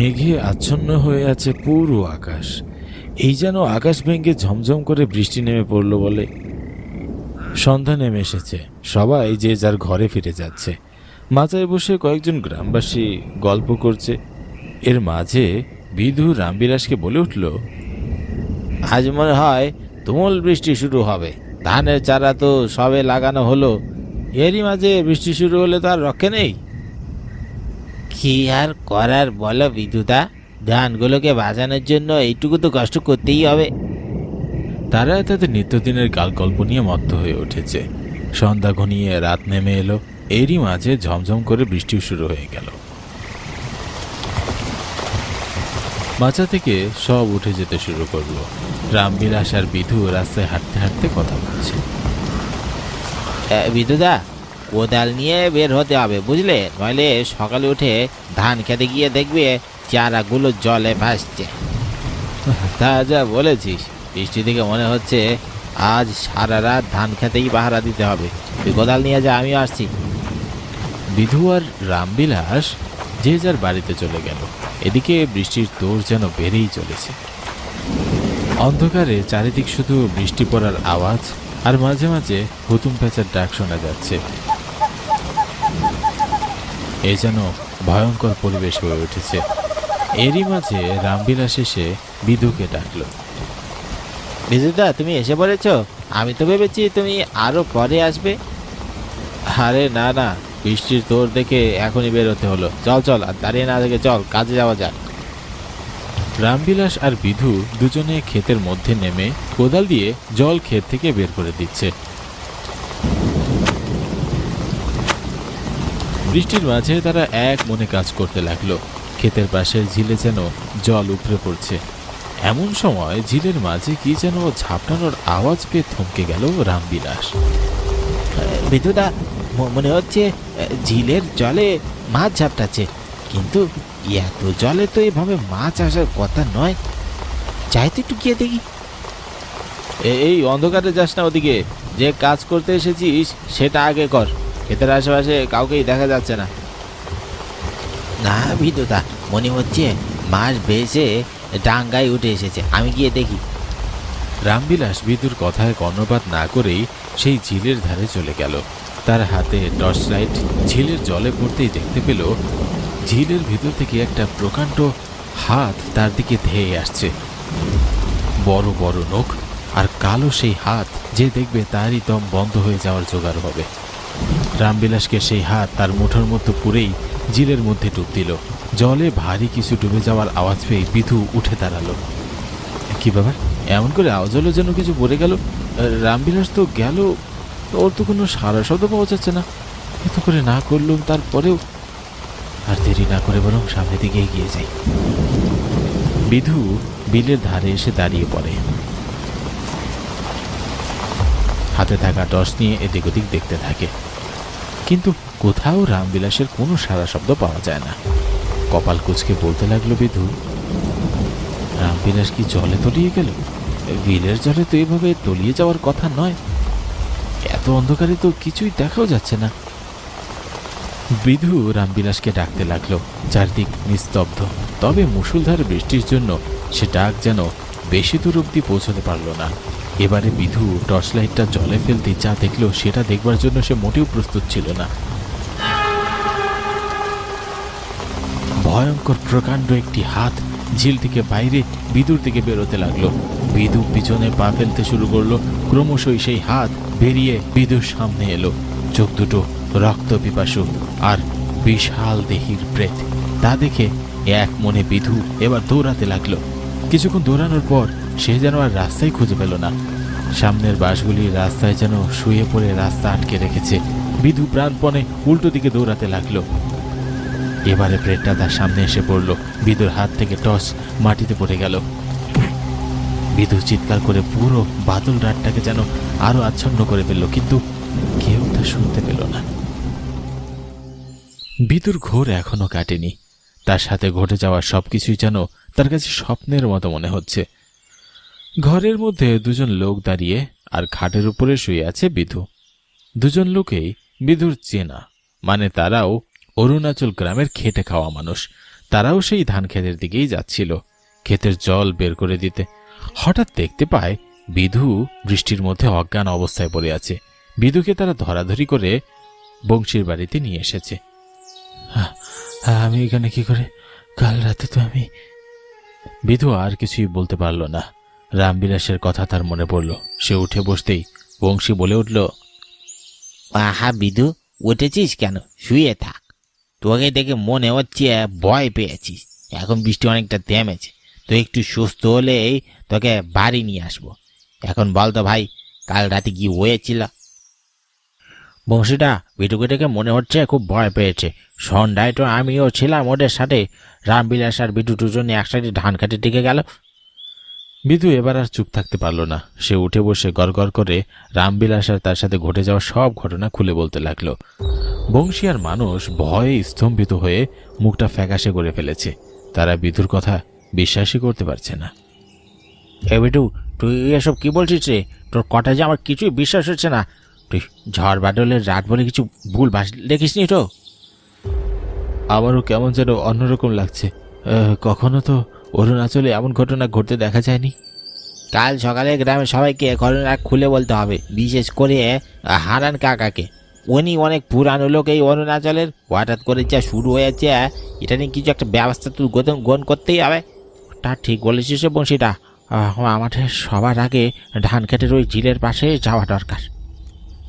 মেঘে আচ্ছন্ন হয়ে আছে পুরো আকাশ। এই যেন আকাশ ভেঙে ঝমঝম করে বৃষ্টি নেমে পড়লো বলে। সন্ধ্যা নেমে এসেছে, সবাই যে যার ঘরে ফিরে যাচ্ছে। মাচায় বসে কয়েকজন গ্রামবাসী গল্প করছে। এর মাঝে বিধু রামবিলাসকে বলে উঠল, আজ মনে হয় তুমুল বৃষ্টি শুরু হবে। ধানের চারা তো সবে লাগানো হলো, এরই মাঝে বৃষ্টি শুরু হলে তো আর রক্ষে নেই। কি আর করার বলো বিধুদা, ধানগুলোকে বাঁচানোর জন্য এইটুকু তো কষ্ট করতেই হবে। তারা তাদের নিত্যদিনের গালগল্প নিয়ে মত্ত হয়ে উঠেছে। সন্ধ্যা ঘনিয়ে রাত নেমে এলো, এরই মাঝে ঝমঝম করে বৃষ্টি শুরু হয়ে গেল। মাচা থেকে সব উঠে যেতে শুরু করলো। রামবিলাস আর বিধু রাস্তায় হাঁটতে হাঁটতে কথা বলছে। বিধুদা, কোদাল নিয়ে বের হতে হবে বুঝলে, নইলে সকালে উঠে ধান খেতে গিয়ে দেখবে চারাগুলো জলে ভাসছে। তা যা বলেছিস, বৃষ্টি থেকে মনে হচ্ছে আজ সারা রাত ধান খেতেই পাহারা দিতে হবে। তুই কোদাল নিয়ে যা, আমিও আসছি। বিধু আর রামবিলাস যে যার বাড়িতে চলে গেল। এদিকে বৃষ্টির তোড় যেন বেড়েই চলেছে। অন্ধকারে চারিদিক শুধু বৃষ্টি পড়ার আওয়াজ আর মাঝে মাঝে হুতুম প্যাঁচার ডাক শোনা যাচ্ছে। এ যেন ভয়ঙ্কর পরিবেশ হয়ে উঠেছে। এরই মাঝে রামবিলাস এসে বিধুকে ডাকলো। বিধুদা, তুমি এসে পড়েছ? আমি তো ভেবেছি তুমি আরো পরে আসবে। আরে না না, বৃষ্টির তোর দেখে এখনই বেরোতে হলো। চল চল, আর দাঁড়িয়ে না দেখে চল, কাজে যাওয়া যাক। রামবিলাস আর বিধু দুজনে ক্ষেতের মধ্যে নেমে কোদাল দিয়ে জল ক্ষেত থেকে বের করে দিচ্ছে। বৃষ্টির মাঝে তারা এক মনে কাজ করতে লাগলো। ক্ষেতের পাশের ঝিলে যেন জল উপড়ে পড়ছে। এমন সময় ঝিলের মাঝে কি যেন ঝাপটানোর আওয়াজ পেয়ে থমকে গেল রামবিলাস। বিধুদা, মনে হচ্ছে ঝিলের জলে মাছ ঝাপটাচ্ছে, কিন্তু এত জলে তো এভাবে মাছ আসার কথা নয়। যাই তো একটু গিয়ে দেখি। এই অন্ধকারে যাস না ওদিকে, যে কাজ করতে এসেছিস সেটা আগে কর। ক্ষেতের আশেপাশে কাউকেই দেখা যাচ্ছে না। না বিধুদা, মনে হচ্ছে মাছ ভেসে ডাঙ্গায় উঠে এসেছে, আমি গিয়ে দেখি। রামবিলাস বিধুর কথায় কর্ণপাত না করেই সেই ঝিলের ধারে চলে গেল। তার হাতে টর্চ লাইট ঝিলের জলে পড়তেই দেখতে পেল ঝিলের ভিতর থেকে একটা প্রকাণ্ড হাত তার দিকে ধেয়ে আসছে। বড় বড় নখ আর কালো সেই হাত, যে দেখবে তারই দম বন্ধ হয়ে যাওয়ার জোগাড় হবে। রামবিলাসকে সেই হাত তার মুঠোর মধ্যে পুরেই ঝিলের মধ্যে ডুব দিল। জলে ভারী কিছু ডুবে যাওয়ার আওয়াজ পেয়ে বিধু উঠে দাঁড়ালো। কি ব্যাপার, এমন করে আওয়াজ হলো যেন কিছু পড়ে গেল। রামবিলাস তো গেল, ওর তো কোনো সারা শব্দ পাওয়া যাচ্ছে না। এত করে না করলুম, তারপরেও আর দেরি না করে বরং সামনের দিকে এগিয়ে যাই। বিধু বিলের ধারে এসে দাঁড়িয়ে পড়ে। হাতে থাকা টর্চ নিয়ে এদিক ওদিক দেখতে থাকে, কিন্তু কোথাও রামবিলাসের কোনো সারা শব্দ পাওয়া যায় না। কপাল কুঁচকে বলতে লাগলো বিধু, রামবিলাস কি জলে তলিয়ে গেল? বিলের জলে তো এভাবে তলিয়ে যাওয়ার কথা নয়। এত অন্ধকারে তো কিছুই দেখাও যাচ্ছে না। বিধু রামবিলাসকে ডাকতে লাগলো। চারদিক নিস্তব্ধ, তবে মুষলধার বৃষ্টির জন্য সে ডাক যেন বেশি দূর অব্দি পৌঁছতে পারল না। এবারে বিধু টর্চ লাইটটা জলে ফেলতে যা দেখলো সেটা দেখবার জন্য সে মোটেও প্রস্তুত ছিল না। ভয়ঙ্কর প্রকাণ্ড একটি হাত ঝিল থেকে বাইরে বিধুর দিকে বেরোতে লাগলো। বিধু পিছনে পা ফেলতে শুরু করলো। ক্রমশই সেই হাত বেরিয়ে বিধুর সামনে এলো। চোখ দুটো রক্ত পিপাসু আর বিশাল দেহির প্রেত। তা দেখে এক মনে বিধু এবার দৌড়াতে লাগলো। কিছুক্ষণ দৌড়ানোর পর সে যেন আর রাস্তায় খুঁজে পেল না। সামনের বাসগুলি রাস্তায় যেন শুয়ে পড়ে রাস্তা আটকে রেখেছে। বিধু প্রাণপণে উল্টো দিকে দৌড়াতে লাগলো। এবারে প্রেতটা তার সামনে এসে পড়ল। বিধুর হাত থেকে টর্চ মাটিতে পড়ে গেল। বিধু চিৎকার করে পুরো বাদল রাতটাকে যেন আরো আচ্ছন্ন করে ফেলল, কিন্তু কেউ তা শুনতে পেল না। বিধুর ঘোর এখনো কাটেনি। তার সাথে ঘটে যাওয়া সবকিছুই যেন তার কাছে স্বপ্নের মতো মনে হচ্ছে। ঘরের মধ্যে দুজন লোক দাঁড়িয়ে আর খাটের উপরে শুয়ে আছে বিধু। দুজন লোকেই বিধুর চেনা, মানে তারাও অরুণাচল গ্রামের খেটে খাওয়া মানুষ। তারাও সেই ধান ক্ষেতের দিকেই যাচ্ছিল ক্ষেতের জল বের করে দিতে। হঠাৎ দেখতে পায় বিধু বৃষ্টির মধ্যে অজ্ঞান অবস্থায় পড়ে আছে। বিধুকে তারা ধরাধরি করে বংশীর বাড়িতে নিয়ে এসেছে। আমি এখানে কি করে? কাল রাতে তো আমি। বিধু আর কিছুই বলতে পারল না। রামবিলাসের কথা তার মনে পড়ল। সে উঠে বসতেই বংশী বলে উঠল, আহা বিধু, উঠেছিস কেন? শুয়ে থাক। তোকে দেখে মনে হচ্ছে ভয় পেয়েছিস। এখন বৃষ্টি অনেকটা থেমেছে, তো একটু সুস্থ হলেই তোকে বাড়ি নিয়ে আসবো। এখন বল তো ভাই, কাল রাতে কি হয়েছিল? বংশীটা, বিটুকে দেখে মনে হচ্ছে খুব ভয় পেয়েছে। সন্ধ্যায় তো আমিও ছিলাম ওদের সাথে। রামবিলাস আর বিটু দুজনে একসাথে ধান কাটে টিকে গেল। বিধু এবার আর চুপ থাকতে পারল না। সে উঠে বসে গড়গড় করে রামবিলাস আর তার সাথে ঘটে যাওয়া সব ঘটনা খুলে বলতে লাগলো। বংশী আর মানুষ ভয়ে স্তম্ভিত হয়ে মুখটা ফ্যাকাশে করে ফেলেছে। তারা বিধুর কথা বিশ্বাসই করতে পারছে না। এ বিটু, তুই এসব কি বলছিস রে? তোর কথা যে আমার কিছুই বিশ্বাস হচ্ছে না। তুই ঝড় বাদলের রাত বলে কিছু ভুল বাস দেখিসনি তো? আমারও কেমন যেন অন্যরকম লাগছে। কখনো তো অরুণাচলে এমন ঘটনা ঘটতে দেখা যায়নি। কাল সকালে গ্রামের সবাইকে ঘটনা খুলে বলতে হবে, বিশেষ করে হারান কাকাকে। উনি অনেক পুরানো লোক এই অরুণাচলের। হঠাৎ করে যা শুরু হয়েছে, এটা নিয়ে কিছু একটা ব্যবস্থা তুই গ্রহণ করতেই হবে। তা ঠিক বলেছিস বংশীটা। আমাদের সবার আগে ধান খেতের ওই ঝিলের পাশে যাওয়া দরকার।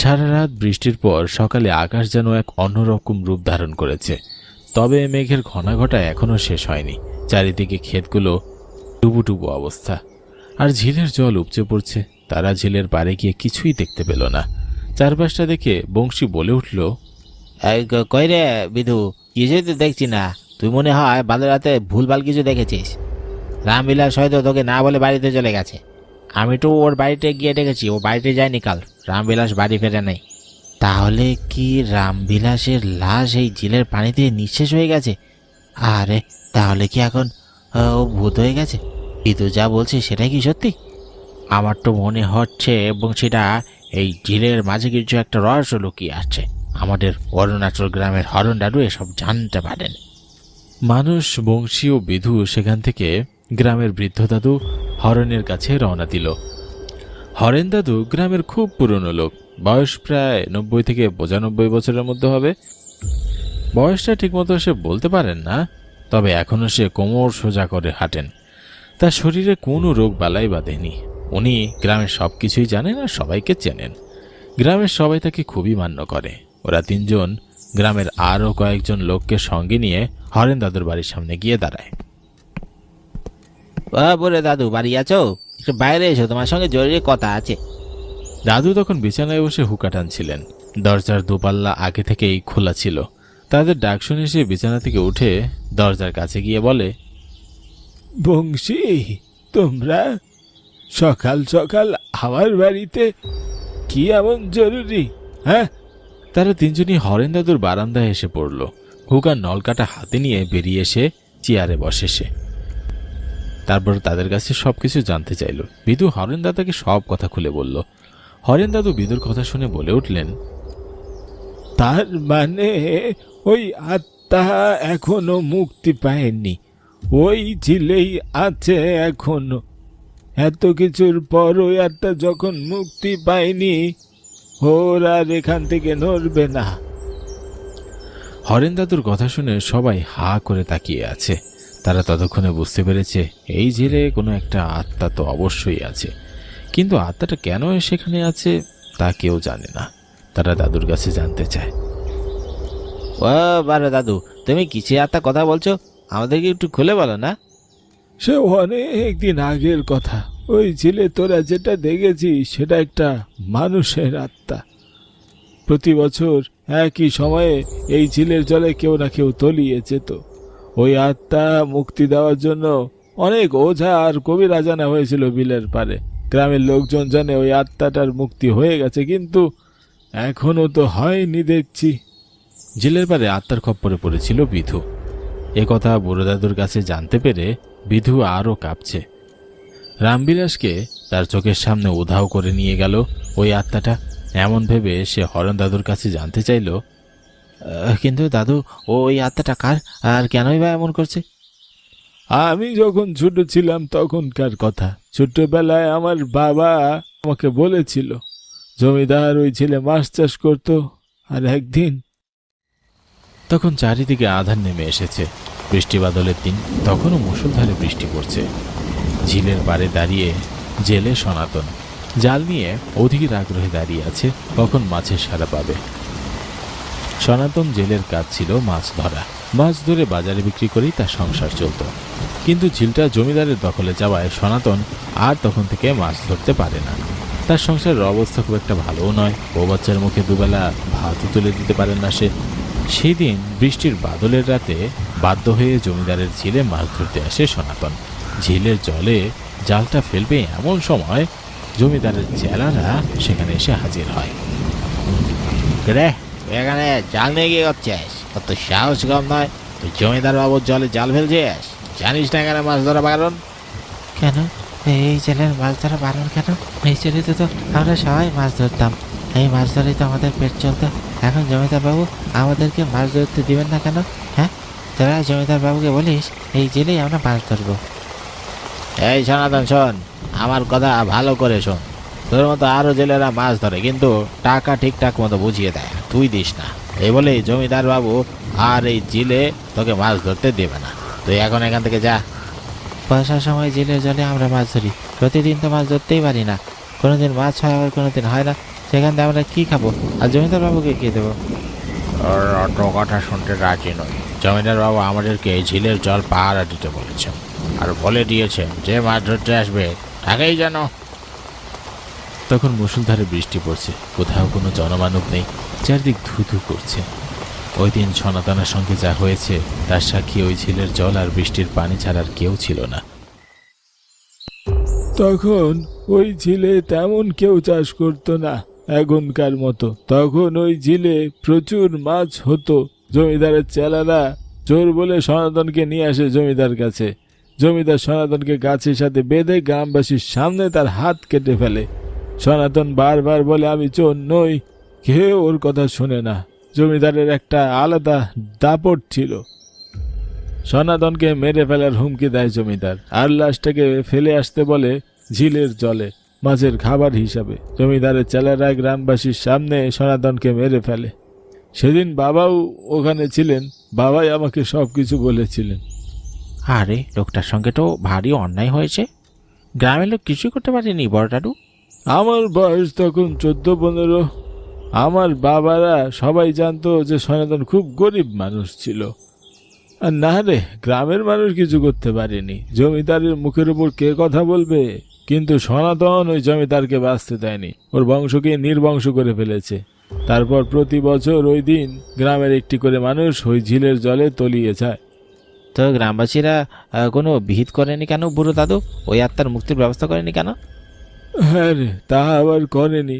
সারা রাত বৃষ্টির পর সকালে আকাশ যেন এক অন্যরকম রূপ ধারণ করেছে। তবে মেঘের ঘনাঘটা এখনো শেষ হয়নি। চারিদিকে ক্ষেতগুলো টুবুটুবু অবস্থা, আর ঝিলের জল উপচে পড়ছে। তারা ঝিলের পাড়ে গিয়ে কিছুই দেখতে পেল না। চারপাশটা দেখে বংশী বলে উঠল, কই রে বিধু, কিছুই তো দেখছি না। তুই মনে হয় বাদ রাতে ভুলভাল কিছু দেখেছিস। রামবিলাস হয়তো তোকে না বলে বাড়িতে চলে গেছে। আমি তো ওর বাড়িতে গিয়ে দেখেছি, ও বাড়িতে যায়নি কাল। রামবিলাস বাড়ি ফেরে নাই। তাহলে কি রামবিলাসের লাশ এই ঝিলের পানিতে নিঃশেষ হয়ে গেছে? আরে তাহলে কি এখন ও ভূত হয়ে গেছে? বিধু যা বলছে সেটাই কি সত্যি? আমার তো মনে হচ্ছে এবং সেটা এই ঝিলের মাঝে কিছু একটা রহস্য লুকিয়ে আছে। আমাদের অরুণাচল গ্রামের হরণ দাদু এসব জানতে পারেন। মানুষ, বংশী ও বিধু সেখান থেকে গ্রামের বৃদ্ধ দাদু হরেনের কাছে রওনা দিল। হরেন দাদু গ্রামের খুব পুরনো লোক। বয়স প্রায় 90 থেকে 95 বছরের মধ্যে হবে। বয়সটা ঠিকমতো সে বলতে পারেন না, তবে এখনো সে কোমর সোজা করে হাঁটেন। তার শরীরে কোনো রোগ বালাই বাঁধেনি। উনি গ্রামের সব কিছুই জানেন আর সবাইকে চেনেন। গ্রামের সবাই তাকে খুবই মান্য করে। ওরা তিনজন গ্রামের আরও কয়েকজন লোককে সঙ্গে নিয়ে হরেন দাদুর বাড়ির সামনে গিয়ে দাঁড়ায়। বলে দাদু, বাড়ি আছো? একটু বাইরে এসো, তোমার সঙ্গে জরুরি কথা আছে। দাদু তখন বিছানায় বসে হুকা টানছিলেন। দরজার দুপাল্লা আগে থেকেই খোলা ছিল। তাদের ডাক শুনে সে বিছানা থেকে উঠে দরজার কাছে গিয়ে বলে, বংশী, তোমরা সকাল সকাল আমার বাড়িতে কি এমন জরুরি? হ্যাঁ? তারা তিনজনই হরেন দাদুর বারান্দায় এসে পড়ল। হুকার নলকাটা হাতে নিয়ে বেরিয়ে এসে চেয়ারে বসে সে। তারপর তাদের কাছে সবকিছু জানতে চাইল। বিধু হরেন দাদাকে সব কথা খুলে বলল। হরেন দাদু বিধুর কথা শুনে বলে উঠলেন, তার মানে ওই আত্মা এখনো মুক্তি পায়নি, ওই ঝিলেই আছে এখনো। এত কিছুর পর ওই আত্মা যখন মুক্তি পায়নি, ওর আর এখান থেকে নড়বে না। হরেন দাদুর কথা শুনে সবাই হা করে তাকিয়ে আছে। তারা ততক্ষণে বুঝতে পেরেছে এই ঝিলে কোনো একটা আত্মা তো অবশ্যই আছে, কিন্তু আত্মাটা কেন সেখানে আছে তা কেউ জানে না। তারা দাদুর কাছে জানতে চায়। ও বারে দাদু, তুমি কিছু আত্মা কথা বলছো, আমাদেরকে একটু খুলে বলো না। সে অনেক দিন আগের কথা। ওই ঝিলে তোরা যেটা দেখেছিস সেটা একটা মানুষের আত্মা। প্রতি বছর একই সময়ে এই ঝিলের জলে কেউ না কেউ তলিয়ে যেত। ওই আত্মা মুক্তি দেওয়ার জন্য অনেক ওঝা আর কবিরাজ আনা হয়েছিল বিলের পারে। গ্রামের লোকজন জানে ওই আত্মাটার মুক্তি হয়ে গেছে, কিন্তু এখনো তো হয়নি দেখছি। ঝিলের পারে আত্মার খপ্পরে পড়েছিল বিধু। একথা বুড়ো দাদুর কাছে জানতে পেরে বিধু আরও কাঁপছে। রামবিলাসকে তার চোখের সামনে উধাও করে নিয়ে গেল ওই আত্মাটা। এমন ভেবে সে হরেন দাদুর কাছে জানতে চাইল, কিন্তু দাদু ওই আত্মাটা কার আর কেনই বা এমন করছে? আমি যখন ছোট ছিলাম তখনকার কথা। ছোটবেলায় আমার বাবা আমাকে বলেছিল জমিদার ওই ছেলে মাছ চাষ করতো, আর একদিন। তখন চারিদিকে আধার নেমে এসেছে। বৃষ্টি বাদলের দিন, তখনও মুষলধারে বৃষ্টি পড়ছে। ঝিলের পাড়ে দাঁড়িয়ে জেলে সনাতন জাল নিয়ে অধীর আগ্রহে দাঁড়িয়ে আছে কখন মাছের সাড়া পাবে। সনাতন জেলের কাজ ছিল মাছ ধরা। মাছ ধরে বাজারে বিক্রি করেই তার সংসার চলত। কিন্তু ঝিলটা জমিদারের দখলে যাওয়ায় সনাতন আর তখন থেকে মাছ ধরতে পারে না। তার সংসারের অবস্থা খুব একটা ভালোও নয়। বউ বাচ্চার মুখে দুবেলা ভাতও তুলে দিতে পারেন না সে। সেই দিন বৃষ্টির বাদলের রাতে বাধ্য হয়ে জমিদারের ঝিলে মাছ ধরতে আসে সনাতন। ঝিলের জলে জালটা ফেলবে এমন সময় জমিদারের চেলারা সেখানে এসে হাজির হয়। রে, এখানে জাল নিয়ে গিয়ে করছিস? কত সাহস কম নয়, তুই জমিদার বাবুর জলে জাল ফেলছিস? জানিস না এখানে মাছ ধরা বারণ? কেন এই জেলের মাছ ধরা বারণ কেন? এই জেলেতে তো আমরা সবাই মাছ ধরতাম, এই মাছ ধরেই তো আমাদের পেট চলতো। এখন জমিদার বাবু আমাদেরকে মাছ ধরতে দিবেন না কেন? হ্যাঁ, তোরা জমিদার বাবুকে বলিস এই জেলেই আমরা মাছ ধরবো। এই সনাতন শোন, আমার কথা ভালো করে শোন। তোর মতো আরো জেলেরা মাছ ধরে, কিন্তু টাকা ঠিকঠাক মতো বুঝিয়ে দেয়, তুই দিস না। এই বলে জমিদার বাবু আর এই জিলে তোকে মাছ ধরতে দেবে না। তুই এখন এখান থেকে যা। বর্ষার সময় জেলের জলে আমরা মাছ ধরি, প্রতিদিন তো মাছ ধরতেই পারি না। কোনোদিন মাছ হয় আবার কোনোদিন হয় না, সেখান থেকে আমরা কি খাবো? আর জমিদার বাবুকে কি দেবো? অত কথা শুনতে রাজি নই। জমিদার বাবু আমাদেরকে এই ঝিলের জল পাহারা দিতে বলেছেন, আর বলে দিয়েছেন যে মাছ ধরতে আসবে তাকেই যেন। তখন মুষলধারে বৃষ্টি পড়ছে, কোথাও কোনো জনমানব নেই, চারদিক ধু ধু করছে। ওই দিন সনাতনের সঙ্গে যা হয়েছে তার সাক্ষী ওই ঝিলের জল আর বৃষ্টির পানি ছাড়ার কেউ ছিল না। তখন ওই ঝিলে তেমন কেউ চাষ করতো না এখনকার মতো। তখন ওই ঝিলে প্রচুর মাছ হতো। জমিদারের চেলারা চোর বলে সনাতনকে নিয়ে আসে জমিদার কাছে। জমিদার সনাতনকে গাছের সাথে বেঁধে গ্রামবাসীর সামনে তার হাত কেটে ফেলে। সনাতন বারবার বলে আমি চোর নই, কেউ ওর কথা শোনে না। জমিদারের একটা আলাদা দাপট ছিল। সনাতনকে মেরে ফেলার হুমকি দেয় জমিদার, আর লাশটাকে ফেলে আসতে বলে ঝিলের জলে মাছের খাবার হিসাবে। জমিদারের চেলারা গ্রামবাসীর সামনে সনাতনকে মেরে ফেলে। সেদিন বাবাও ওখানে ছিলেন, বাবাই আমাকে সবকিছু বলেছিলেন। আরে, লোকটার সঙ্গে তো ভারী অন্যায় হয়েছে। গ্রামের লোক কিছুই করতে পারেনি বড় দাদু। আমার বয়স তখন 14-15। আমার বাবারা সবাই জানতো যে সনাতন খুব গরিব মানুষ ছিল। আর না রে, গ্রামের মানুষ কিছু করতে পারেনি। জমিদারের মুখের উপর কে কথা বলবে? কিন্তু সনাতন ওই জমিদারকে বাঁচতে দেয়নি, ওর বংশকে নির্বংশ করে ফেলেছে। তারপর প্রতি বছর ওই দিন গ্রামের একটি করে মানুষ ওই ঝিলের জলে তলিয়ে যায়। তো গ্রামবাসীরা কোনো বিহিত করেনি কেন বুড়ো দাদু? ওই আত্মার মুক্তির ব্যবস্থা করেনি কেন? হ্যাঁ রে, তা আবার করেনি।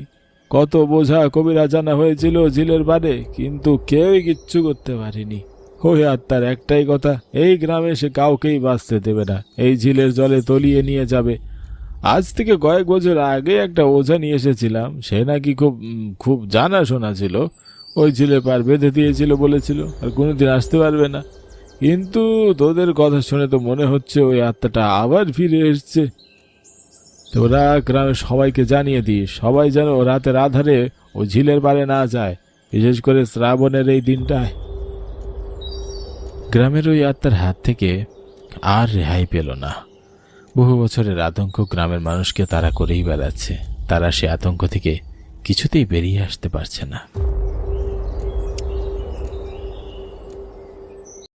কত বোঝা কবিরা জানা হয়েছিল ঝিলের পাড়ে, কিন্তু কেউই কিচ্ছু করতে পারেনি। ওই আত্মার একটাই কথা, এই গ্রামে সে কাউকেই বাঁচতে দেবে না, এই ঝিলের জলে তলিয়ে নিয়ে যাবে। আজ থেকে কয়েক বছর আগে একটা ওঝা নিয়ে এসেছিলাম, সে নাকি খুব জানাশোনা ছিল। ওই ঝিলের পার বেঁধে দিয়েছিল বলেছিল, আর কোনোদিন আসতে পারবে না। কিন্তু তোদের কথা শুনে তো মনে হচ্ছে ওই আত্মাটা আবার ফিরে এসছে। তোরা গ্রামের সবাইকে জানিয়ে দিস, সবাই যেন রাতের আধারে ও ঝিলের পাড়ে না যায়, বিশেষ করে শ্রাবণের এই দিনটায়। গ্রামের ওই আত্মার হাত থেকে আর রেহাই পেল না। বহু বছরের আতঙ্ক গ্রামের মানুষকে তাড়া করেই বেড়াচ্ছে। তারা সে আতঙ্ক থেকে কিছুতেই বেরিয়ে আসতে পারছে না।